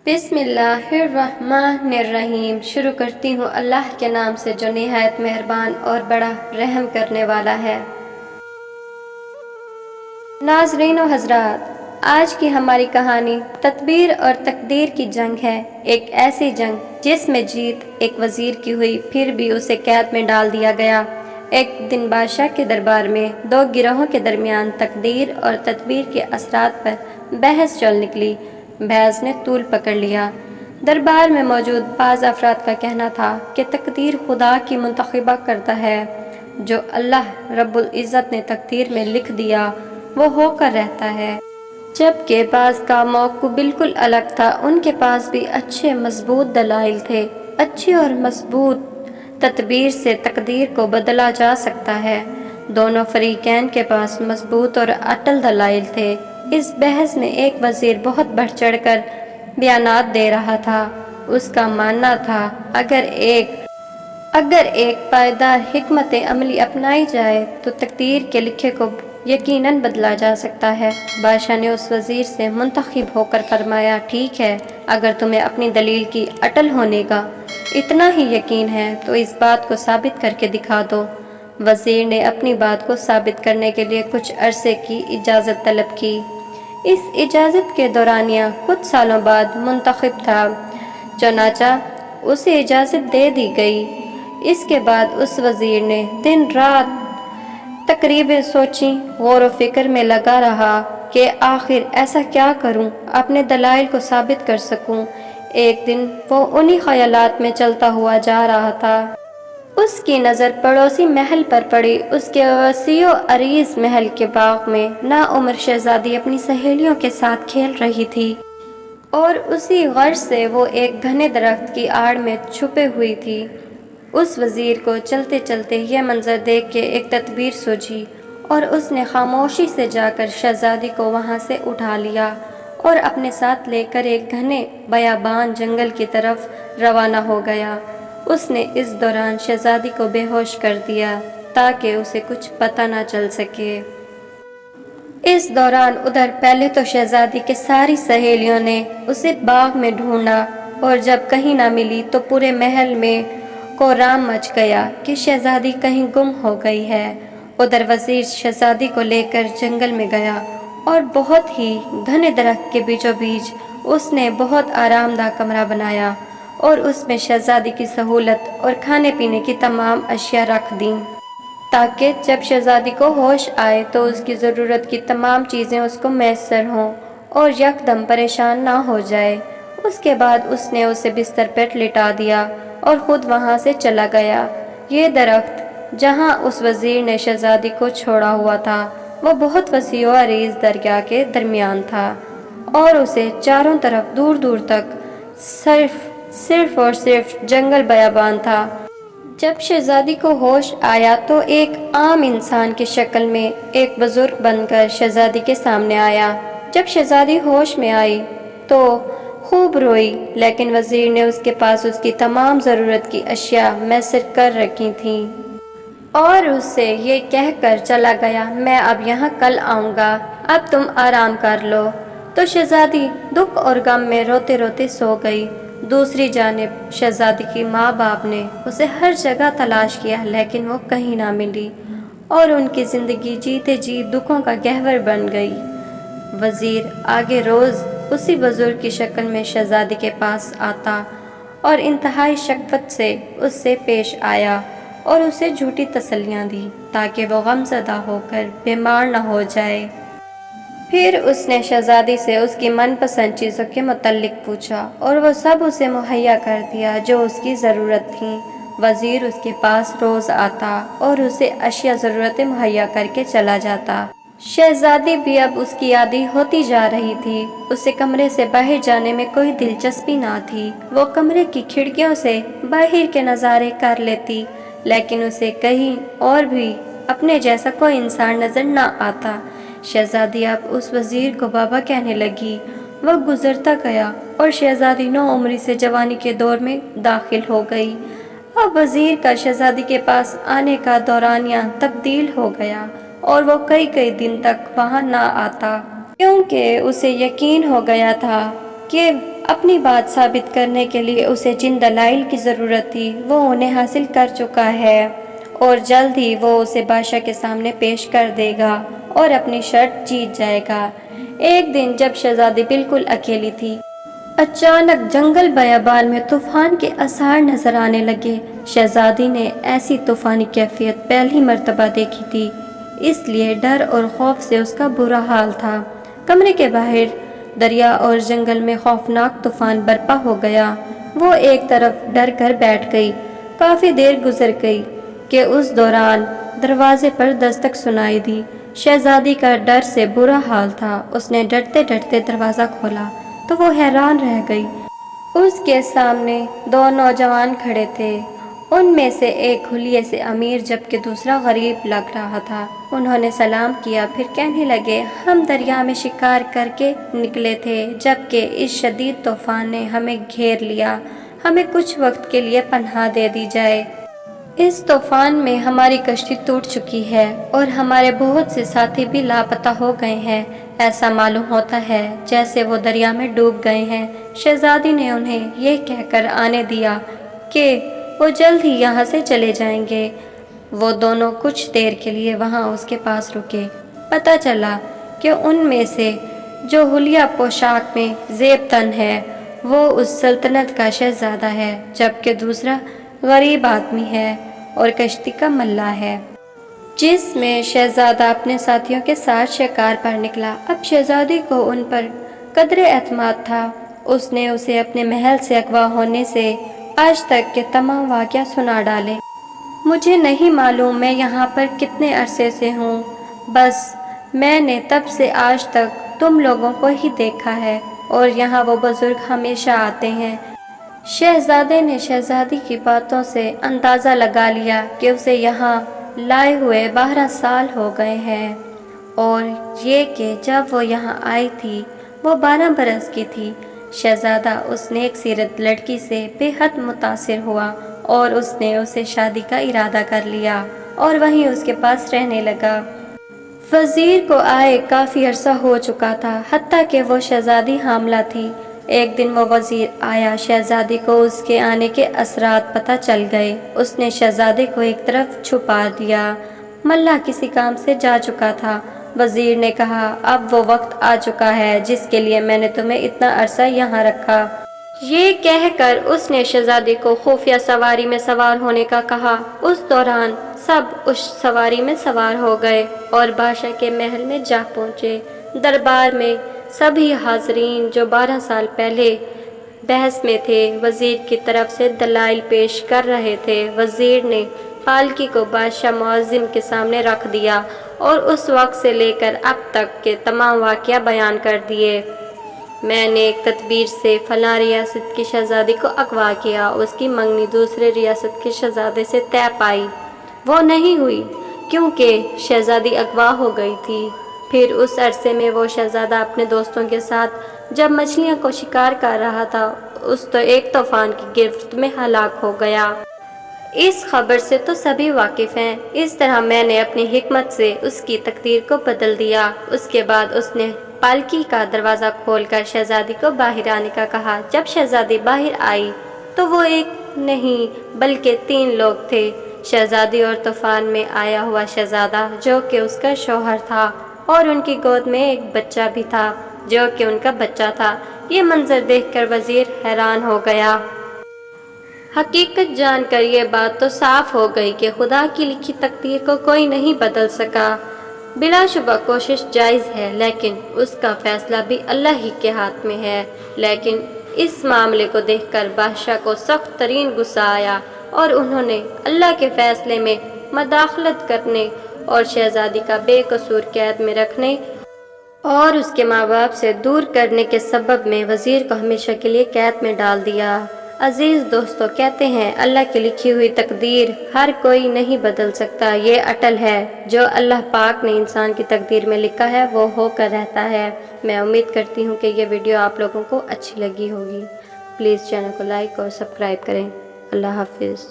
बिस्मिल्लाहिर्रहमानिर्रहीम। शुरू करती हूँ अल्लाह के नाम से जो निहायत मेहरबान और बड़ा रहम करने वाला है। नाज़रीन व हज़रात, आज की हमारी कहानी तदबीर और तकदीर की जंग है। एक ऐसी जंग जिसमें जीत एक वज़ीर की हुई, फिर भी उसे कैद में डाल दिया गया। एक दिन बादशाह के दरबार में दो गिरोहों के दरमियान तकदीर और तदबीर के असरात पर बहस चल निकली। बहस ने तूल पकड़ लिया। दरबार में मौजूद बाज़ अफराद का कहना था कि तकदीर खुदा की मुंतखबा करता है। जो अल्लाह रब्बुल इज़्ज़त ने तकदीर में लिख दिया वो होकर रहता है। जबकि बाज़ का मौक़िफ़ बिल्कुल अलग था। उनके पास भी अच्छे मजबूत दलाइल थे। अच्छी और मजबूत तदबीर से तकदीर को बदला जा सकता है। दोनों फरीकैन के पास मजबूत और अटल दलाइल थे। इस बहस में एक वज़ीर बहुत बढ़ चढ़ कर बयानात दे रहा था। उसका मानना था अगर एक पायदार हिकमत अमली अपनाई जाए तो तकदीर के लिखे को यकीनन बदला जा सकता है। बादशाह ने उस वज़ीर से मुंतखब होकर फरमाया, ठीक है, अगर तुम्हें अपनी दलील की अटल होने का इतना ही यकीन है तो इस बात को साबित करके दिखा दो। वज़ीर ने अपनी बात को साबित करने के लिए कुछ अरसे की इजाज़त तलब की। इस इजाज़त के दौरानिया कुछ सालों बाद मुंतखब था। चुनांचे उसे इजाज़त दे दी गई। इसके बाद उस वज़ीर ने दिन रात तकरीबें सोची, गौर व फिक्र में लगा रहा कि आखिर ऐसा क्या करूं अपने दलाइल को साबित कर सकूं। एक दिन वो उन्हीं ख्यालात में चलता हुआ जा रहा था। उसकी नज़र पड़ोसी महल पर पड़ी। उसके वसीओ अरीज़ महल के बाग में नाउम्र शहज़ादी अपनी सहेलियों के साथ खेल रही थी और उसी गर्ज से वो एक घने दरख्त की आड़ में छुपे हुई थी। उस वज़ीर को चलते चलते यह मंजर देख के एक तदबीर सूझी और उसने खामोशी से जाकर शहज़ादी को वहाँ से उठा लिया और अपने साथ लेकर एक घने बयाबान जंगल की तरफ रवाना हो गया। उसने इस दौरान शहज़ादी को बेहोश कर दिया ताकि उसे कुछ पता ना चल सके। इस दौरान उधर पहले तो शहज़ादी के सारी सहेलियों ने उसे बाग में ढूंढा और जब कहीं ना मिली तो पूरे महल में कोहराम मच गया कि शहज़ादी कहीं गुम हो गई है। उधर वज़ीर शहज़ादी को लेकर जंगल में गया और बहुत ही घने दरख्त के बीचों बीच उसने बहुत आरामदायक कमरा बनाया और उसमें शहज़ादी की सहूलत और खाने पीने की तमाम अशिया रख दी ताकि जब शहज़ादी को होश आए तो उसकी ज़रूरत की तमाम चीज़ें उसको मैसर हों और यकदम परेशान ना हो जाए। उसके बाद उसने उसे बिस्तर पर लिटा दिया और ख़ुद वहाँ से चला गया। ये दरख्त जहाँ उस वज़ीर ने शहज़ादी को छोड़ा हुआ था वो बहुत वसी व अरीज़ दरिया के दरमियान था और उसे चारों तरफ दूर दूर तक सिर्फ जंगल बयाबान था। जब शहज़ादी को होश आया तो एक आम इंसान की शक्ल में एक बुजुर्ग बनकर शहज़ादी के सामने आया। जब शहज़ादी होश में आई तो खूब रोई, लेकिन वज़ीर ने उसके पास उसकी तमाम ज़रूरत की अशिया मैसर कर रखी थीं और उससे ये कहकर चला गया, मैं अब यहाँ कल आऊँगा, अब तुम आराम कर लो। तो शहज़ादी दुख और गम में रोते रोते सो गई। दूसरी जानिब शहज़ादी की माँ बाप ने उसे हर जगह तलाश किया लेकिन वो कहीं ना मिली और उनकी ज़िंदगी जीते जी दुखों का गहवर बन गई। वज़ीर आगे रोज़ उसी बुजुर्ग की शक्ल में शहज़ादी के पास आता और इंतहाई शफ़क़त से उससे पेश आया और उसे झूठी तसल्लियाँ दी ताकि वो गमज़दा होकर बीमार न हो जाए। फिर उसने शहज़ादी से उसकी मनपसंद चीज़ों के मुतल्लिक़ पूछा और वो सब उसे मुहैया कर दिया जो उसकी ज़रूरत थी। वज़ीर उसके पास रोज़ आता और उसे अशिया ज़रूरतें मुहैया करके चला जाता। शहज़ादी भी अब उसकी आदी होती जा रही थी। उसे कमरे से बाहर जाने में कोई दिलचस्पी ना थी। वो कमरे की खिड़कियों से बाहर के नज़ारे कर लेती लेकिन उसे कहीं और भी अपने जैसा कोई इंसान नज़र ना आता। शहज़ादी अब उस वज़ीर को बाबा कहने लगी। वक्त गुज़रता गया और शहज़ादी नौउम्री से जवानी के दौर में दाखिल हो गई। अब वज़ीर का शहज़ादी के पास आने का दौरानिया तब्दील हो गया और वो कई कई दिन तक वहाँ ना आता क्योंकि उसे यकीन हो गया था कि اپنی بات ثابت کرنے کے لیے اسے جن دلائل کی ضرورت تھی وہ انہیں حاصل کر چکا ہے اور جلد ہی وہ اسے بادشاہ کے سامنے پیش کر دے گا اور اپنی شرط جیت جائے گا۔ ایک دن جب شہزادی بالکل اکیلی تھی، اچانک جنگل بیابان میں طوفان کے آثار نظر آنے لگے۔ شہزادی نے ایسی طوفانی کیفیت پہلی مرتبہ دیکھی تھی، اس لیے ڈر اور خوف سے اس کا برا حال تھا۔ کمرے کے باہر دریا اور جنگل میں خوفناک طوفان برپا ہو گیا۔ وہ ایک طرف ڈر کر بیٹھ گئی۔ کافی دیر گزر گئی کہ اس دوران دروازے پر دستک سنائی دی۔ شہزادی کا ڈر سے برا حال تھا۔ اس نے ڈرتے ڈرتے دروازہ کھولا تو وہ حیران رہ گئی۔ اس کے سامنے دو نوجوان کھڑے تھے، ان میں سے ایک حلیے سے امیر جبکہ دوسرا غریب لگ رہا تھا۔ انہوں نے سلام کیا، پھر کہنے لگے، ہم دریا میں شکار کر کے نکلے تھے جبکہ اس شدید طوفان نے ہمیں گھیر لیا، ہمیں کچھ وقت کے لیے پناہ دے دی جائے۔ اس طوفان میں ہماری کشتی ٹوٹ چکی ہے اور ہمارے بہت سے ساتھی بھی لاپتہ ہو گئے ہیں، ایسا معلوم ہوتا ہے جیسے وہ دریا میں ڈوب گئے ہیں۔ شہزادی نے انہیں یہ کہہ کر آنے دیا کہ وہ جلد ہی یہاں سے چلے جائیں گے۔ وہ دونوں کچھ دیر کے لیے وہاں اس کے پاس رکے۔ پتہ چلا کہ ان میں سے جو حلیہ پوشاک میں زیب تن ہے وہ اس سلطنت کا شہزادہ ہے، جبکہ دوسرا غریب آدمی ہے اور کشتی کا ملا ہے، جس میں شہزادہ اپنے ساتھیوں کے ساتھ شکار پر نکلا۔ اب شہزادی کو ان پر قدر اعتماد تھا۔ اس نے اسے اپنے محل سے اغوا ہونے سے آج تک کے تمام واقعہ سنا ڈالے۔ مجھے نہیں معلوم میں یہاں پر کتنے عرصے سے ہوں، بس میں نے تب سے آج تک تم لوگوں کو ہی دیکھا ہے اور یہاں وہ بزرگ ہمیشہ آتے ہیں۔ شہزادے نے شہزادی کی باتوں سے اندازہ لگا لیا کہ اسے یہاں لائے ہوئے 12 سال ہو گئے ہیں اور یہ کہ جب وہ یہاں آئی تھی وہ 12 برس کی تھی۔ شہزادہ اس نیک سیرت لڑکی سے بے حد متاثر ہوا اور اس نے اسے شادی کا ارادہ کر لیا اور وہیں اس کے پاس رہنے لگا۔ وزیر کو آئے کافی عرصہ ہو چکا تھا، حتیٰ کہ وہ شہزادی حاملہ تھی۔ ایک دن وہ وزیر آیا، شہزادی کو اس کے آنے کے اثرات پتہ چل گئے۔ اس نے شہزادے کو ایک طرف چھپا دیا۔ ملا کسی کام سے جا چکا تھا۔ وزیر نے کہا، اب وہ وقت آ چکا ہے جس کے لیے میں نے تمہیں اتنا عرصہ یہاں رکھا۔ یہ کہہ کر اس نے شہزادی کو خفیہ سواری میں سوار ہونے کا کہا۔ اس دوران سب اس سواری میں سوار ہو گئے اور بادشاہ کے محل میں جا پہنچے۔ دربار میں سبھی حاضرین جو 12 سال پہلے بحث میں تھے وزیر کی طرف سے دلائل پیش کر رہے تھے۔ وزیر نے پالکی کو بادشاہ معظم کے سامنے رکھ دیا اور اس وقت سے لے کر اب تک کے تمام واقعہ بیان کر دیے۔ میں نے ایک تدبیر سے فلاں ریاست کی شہزادی کو اغوا کیا، اس کی منگنی دوسرے ریاست کے شہزادے سے طے پائی، وہ نہیں ہوئی کیونکہ شہزادی اغوا ہو گئی تھی۔ پھر اس عرصے میں وہ شہزادہ اپنے دوستوں کے ساتھ جب مچھلیاں کو شکار کر رہا تھا اس تو ایک طوفان کی گرفت میں ہلاک ہو گیا۔ اس خبر سے تو سبھی واقف ہیں۔ اس طرح میں نے اپنی حکمت سے اس کی تقدیر کو بدل دیا۔ اس کے بعد اس نے پالکی کا دروازہ کھول کر شہزادی کو باہر آنے کا کہا۔ جب شہزادی باہر آئی تو وہ ایک نہیں بلکہ 3 لوگ تھے، شہزادی اور طوفان میں آیا ہوا شہزادہ جو کہ اس کا شوہر تھا اور ان کی گود میں ایک بچہ بھی تھا جو کہ ان کا بچہ تھا۔ یہ منظر دیکھ کر وزیر حیران ہو گیا۔ حقیقت جان کر یہ بات تو صاف ہو گئی کہ خدا کی لکھی تقدیر کو کوئی نہیں بدل سکا۔ بلا شبہ کوشش جائز ہے لیکن اس کا فیصلہ بھی اللہ ہی کے ہاتھ میں ہے۔ لیکن اس معاملے کو دیکھ کر بادشاہ کو سخت ترین غصہ آیا اور انہوں نے اللہ کے فیصلے میں مداخلت کرنے اور شہزادی کا بے قصور قید میں رکھنے اور اس کے ماں باپ سے دور کرنے کے سبب میں وزیر کو ہمیشہ کے لیے قید میں ڈال دیا۔ عزیز دوستو، کہتے ہیں اللہ کی لکھی ہوئی تقدیر ہر کوئی نہیں بدل سکتا، یہ اٹل ہے۔ جو اللہ پاک نے انسان کی تقدیر میں لکھا ہے وہ ہو کر رہتا ہے۔ میں امید کرتی ہوں کہ یہ ویڈیو آپ لوگوں کو اچھی لگی ہوگی۔ پلیز چینل کو لائک اور سبسکرائب کریں۔ اللہ حافظ۔